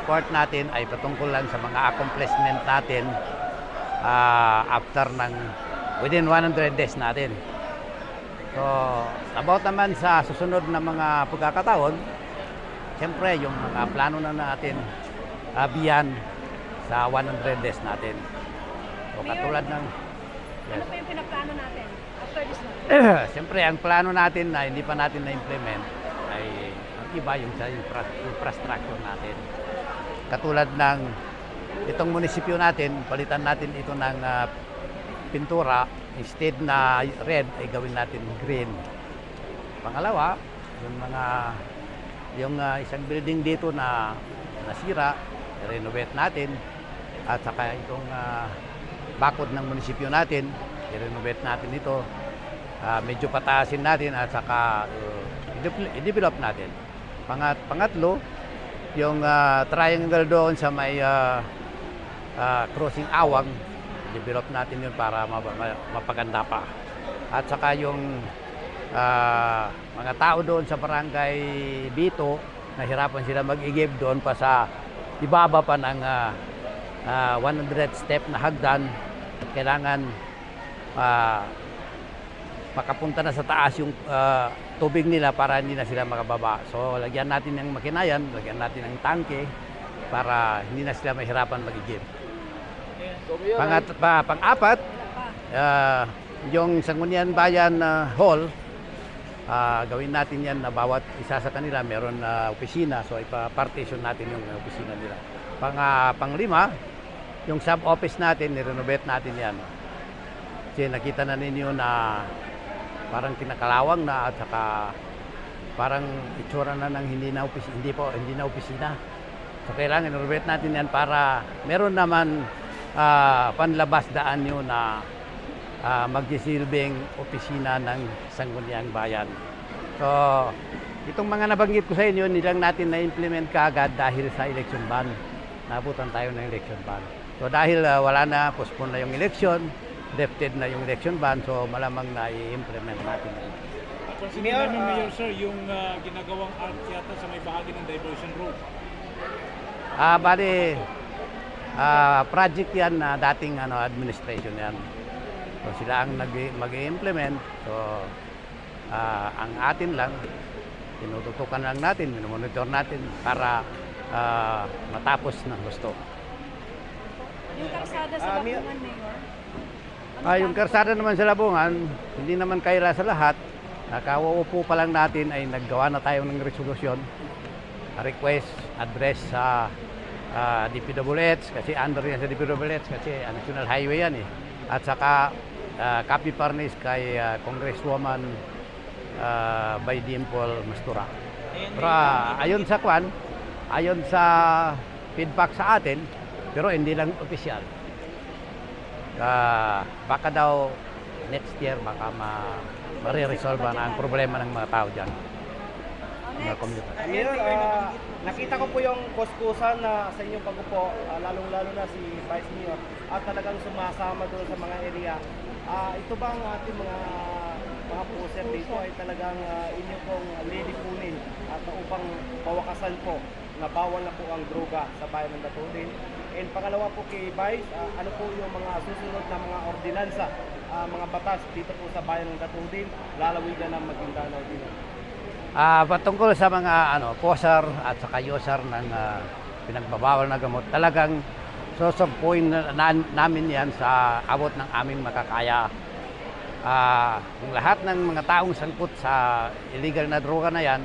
report natin ay patungkol lang sa mga accomplishment natin after ng within 100 days natin. So, about naman sa susunod na mga pagkakataon, siyempre yung mga plano na natin beyond sa 100 days natin. So, katulad ng... Ano pa yung pinaplano natin after this month? Siyempre, ang plano natin na hindi pa natin na-implement ay ang iba yung sa infrastructure natin. Katulad ng itong munisipyo natin, palitan natin ito ng pintura, instead na red ay gawin natin green. Pangalawa, yung isang building dito na nasira, i-renovate natin, at saka itong bakod ng munisipyo natin, i-renovate natin ito, medyo pataasin natin at saka i-develop natin. Pangatlo, yung triangle doon sa may crossing awang, develop natin yun para mapaganda pa. At saka yung mga tao doon sa barangay Bito, nahirapan sila mag-igib doon pa sa ibaba pa ng 100 step na hagdan. Kailangan makapunta na sa taas yung tubig nila para hindi na sila makababa. So lagyan natin ng makinayan, lagyan natin ng tangke para hindi na sila mahirapan mag-igib. Pang-apat, yung Sangguniang Bayan Hall, gawin natin yan na bawat isa sa kanila meron na opisina, so ipa-partition natin yung opisina nila. Panglima, yung sub-office natin, ni-renovate natin yan. Kasi nakita na ninyo na parang kinakalawang na at saka parang itsura na ng hindi na opisina. So kailangan i-renovate natin yan para meron naman panlabas daan nyo na magsisilbing opisina ng Sangguniang Bayan. So, itong mga nabanggit ko sa inyo, nilang natin na-implement kaagad dahil sa election ban. Nabutan tayo ng election ban. So, dahil wala na, postpone na yung election, lifted na yung election ban, so malamang na i-implement natin. Consider namin, Mayor Sir, yung ginagawang art yata sa may bahagi ng diversion road. Bali, project yan na dating administration yan. So sila ang mag-i-implement. So ang atin lang, tinututukan lang natin, minomonitor natin para matapos ng gusto. Yung karsada sa Labungan, Mayor? Yung karsada naman sa Labungan, hindi naman kaila sa lahat. Nakauupo pa lang natin ay naggawa na tayo ng resolusyon, request, address sa DPWH, kasi under yan sa DPWH kasi National Highway yan eh. At saka copy furnish kay Congresswoman by Dimple Mastura. Pero ayon sa feedback sa atin, pero hindi lang opisyal. Baka daw next year baka ma-resolve na ang problema ng mga tao dyan. Mayor, nakita ko po yung kuskusan na sa inyong pag-upo, lalong-lalo na si Vice Mayor, at talagang sumasama doon sa mga area. Ito ba ang ating mga puser dito ay talagang inyo pong lilipunin at upang pawakasan po na bawal na po ang droga sa bayan ng Datoodin? And pangalawa po kay Vice, ano po yung mga susunod na mga ordinansa, mga batas dito po sa bayan ng Datoodin, lalawigan ng Maguindanao din? Patungkol sa mga poser at saka user ng pinagbabawal na gamot, talagang susumpuin namin yan sa abot ng aming makakaya. Yung lahat ng mga taong sangkot sa illegal na droga na yan,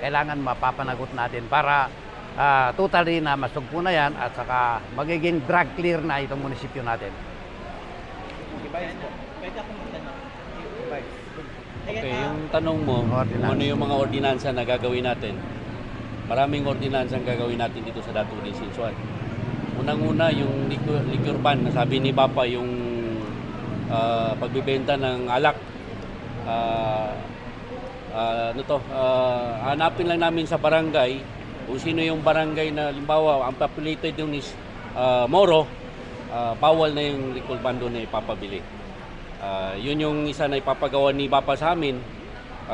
kailangan mapapanagot natin para totally na masugpo na yan at saka magiging drug clear na itong munisipyo natin. Okay, yung tanong mo, kung ano yung mga ordinansa na gagawin natin. Maraming ordinansa ang gagawin natin dito sa Datoodin, Sinsuan. Unang-una, yung liquor ban, nasabi ni Papa, yung pagbibenta ng alak. Hanapin lang namin sa barangay kung sino yung barangay na, limbawa, ang populated yung is Moro, bawal na yung liquor ban doon na ipapabili. Yun yung isa na ipapagawa ni Papa sa amin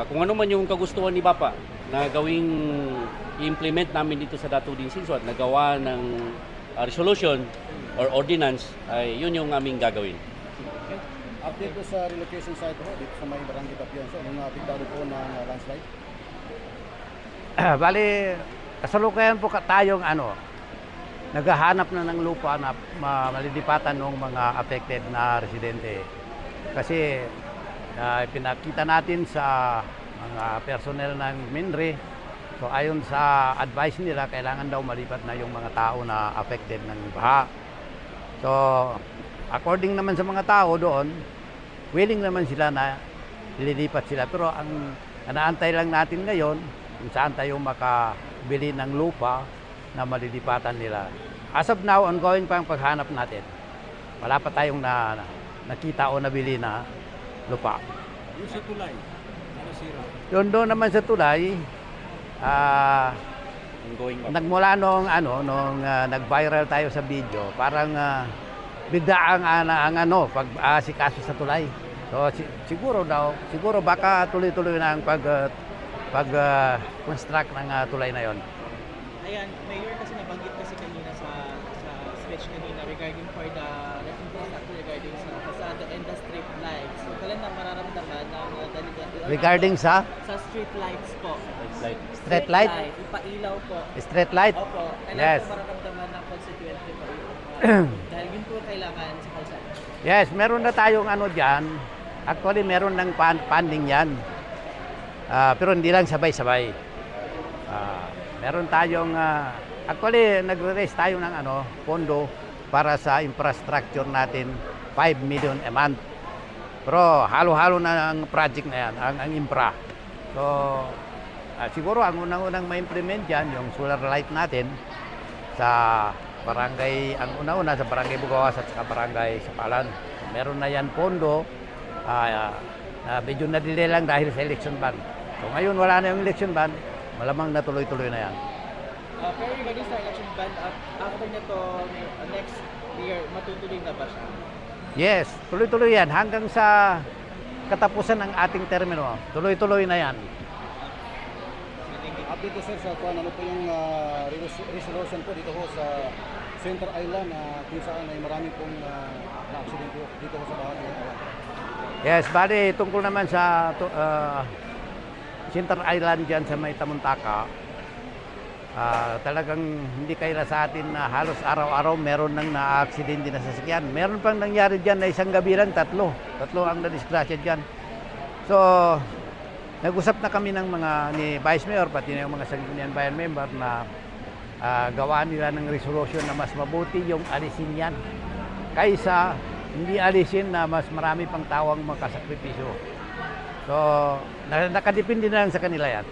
Kung ano man yung kagustuhan ni Papa na gawing i-implement namin dito sa Dato Din Sinsuat, na gawa ng resolution or ordinance, ay yun yung aming gagawin. Update po sa relocation site po dito sa may Barangay Tapianso, yung apektado po ng landslide. Bali, kasalukuyan po tayong naghahanap na ng lupa na malilipatan ng mga affected na residente. Kasi pinakita natin sa mga personnel ng MINRE, so ayon sa advice nila, kailangan daw malipat na yung mga tao na affected ng baha. So, according naman sa mga tao doon, willing naman sila na lilipat sila. Pero ang inaantay lang natin ngayon, kung saan tayo makabili ng lupa na malilipatan nila. As of now, ongoing pa ang paghanap natin. Wala pa tayong nakita o nabili na lupa. Yung sa tulay, nasira. Yun doon naman sa tulay, Ongoing pa. nagmula nung nag-viral tayo sa video, parang bigla ang pag-asikaso sa tulay. So siguro baka tuloy-tuloy na ang pag-construct ng tulay na yon. Ayan, Mayor, kasi nabanggit kasi kanina sa speech kanina regarding for the infrastructure regarding sa facade and the street lights. So, kailan na mararamdaman ng Regarding sa street lights po? Like, street light, Ipailaw po. street light. Opo. Kailan Yes. po mararamdaman ng constituente po yung dahil yun po kailangan sa kalsada. Yes, meron na tayong diyan. Actually, meron ng funding yan. Pero hindi lang sabay-sabay. Meron tayong, actually, nagre-raise tayo ng pondo para sa infrastructure natin, 5 million a month. Pero halo-halo na ang project na yan, ang infra. So, siguro ang unang-unang ma-implement yan, yung solar light natin sa barangay, ang una-una sa barangay Bugawas at sa barangay Sapalan. Meron na yan pondo, medyo na-delay lang dahil sa election ban. So ngayon wala na yung election ban, malamang na tuloy-tuloy na yan. Pero regarding sa election ban, after nito next year, matutuloy na ba siya? Yes, tuloy-tuloy yan hanggang sa katapusan ng ating termino. Tuloy-tuloy na yan. Update po sir sa kung ano po yung resolution po dito po sa Center Island kung saan ay marami pong na-accident po dito po sa bahagi ng Awan. Yes, bali tungkol naman sa Center Island dyan sa may Tamuntaka, talagang hindi kaila sa atin na halos araw-araw meron nang na-aksidente na sasakyan. Meron pang nangyari dyan na isang gabi lang, tatlo ang nadisgrasya dyan. So, nag-usap na kami ng ni Vice Mayor, pati na yung mga Sangguniang Bayan member na gawa nila ng resolution na mas mabuti yung alisin yan kaysa hindi alisin na mas marami pang tawang makasakripisyo. So, nakadepende na lang sa kanila yan.